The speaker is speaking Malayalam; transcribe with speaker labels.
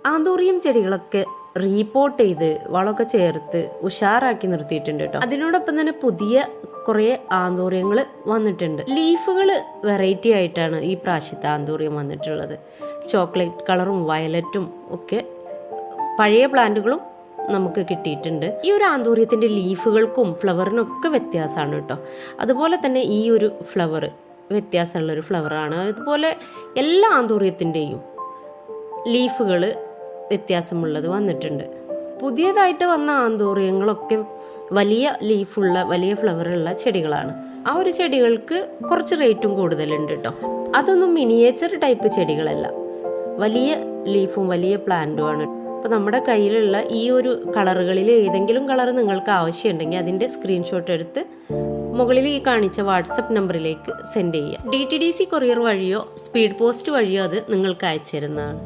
Speaker 1: ആന്തൂറിയം ചെടികളൊക്കെ റീപോർട്ട് ചെയ്ത് വളമൊക്കെ ചേർത്ത് ഉഷാറാക്കി നിർത്തിയിട്ടുണ്ട് കേട്ടോ. അതിനോടൊപ്പം തന്നെ പുതിയ കുറേ ആന്തൂറിയങ്ങൾ വന്നിട്ടുണ്ട്. ലീഫുകൾ വെറൈറ്റി ആയിട്ടാണ് ഈ പ്രാവശ്യത്തെ ആന്തൂറിയം വന്നിട്ടുള്ളത്. ചോക്ലേറ്റ് കളറും വയലറ്റും ഒക്കെ പഴയ പ്ലാന്റുകളും നമുക്ക് കിട്ടിയിട്ടുണ്ട്. ഈ ഒരു ആന്തൂറിയത്തിൻ്റെ ലീഫുകൾക്കും ഫ്ലവറിനൊക്കെ വ്യത്യാസമാണ് കേട്ടോ. അതുപോലെ തന്നെ ഈ ഒരു ഫ്ലവർ വ്യത്യാസമുള്ളൊരു ഫ്ലവറാണ്. അതുപോലെ എല്ലാ ആന്തൂറിയത്തിൻ്റെയും ലീഫുകൾ വ്യത്യാസമുള്ളത് വന്നിട്ടുണ്ട്. പുതിയതായിട്ട് വന്ന ആന്തൂറിയങ്ങളൊക്കെ വലിയ ലീഫുള്ള വലിയ ഫ്ലവറുള്ള ചെടികളാണ്. ആ ഒരു ചെടികൾക്ക് കുറച്ച് റേറ്റും കൂടുതലുണ്ട് കേട്ടോ. അതൊന്നും മിനിയേച്ചർ ടൈപ്പ് ചെടികളല്ല, വലിയ ലീഫും വലിയ പ്ലാന്റുമാണ്. അപ്പോൾ നമ്മുടെ കയ്യിലുള്ള ഈ ഒരു കളറുകളിൽ ഏതെങ്കിലും കളർ നിങ്ങൾക്ക് ആവശ്യമുണ്ടെങ്കിൽ അതിൻ്റെ സ്ക്രീൻഷോട്ട് എടുത്ത് മുകളിൽ ഈ കാണിച്ച വാട്സപ്പ് നമ്പറിലേക്ക് സെൻഡ് ചെയ്യുക. DTDC കൊറിയർ വഴിയോ സ്പീഡ് പോസ്റ്റ് വഴിയോ അത് നിങ്ങൾക്ക് അയച്ചു തരുന്നതാണ്.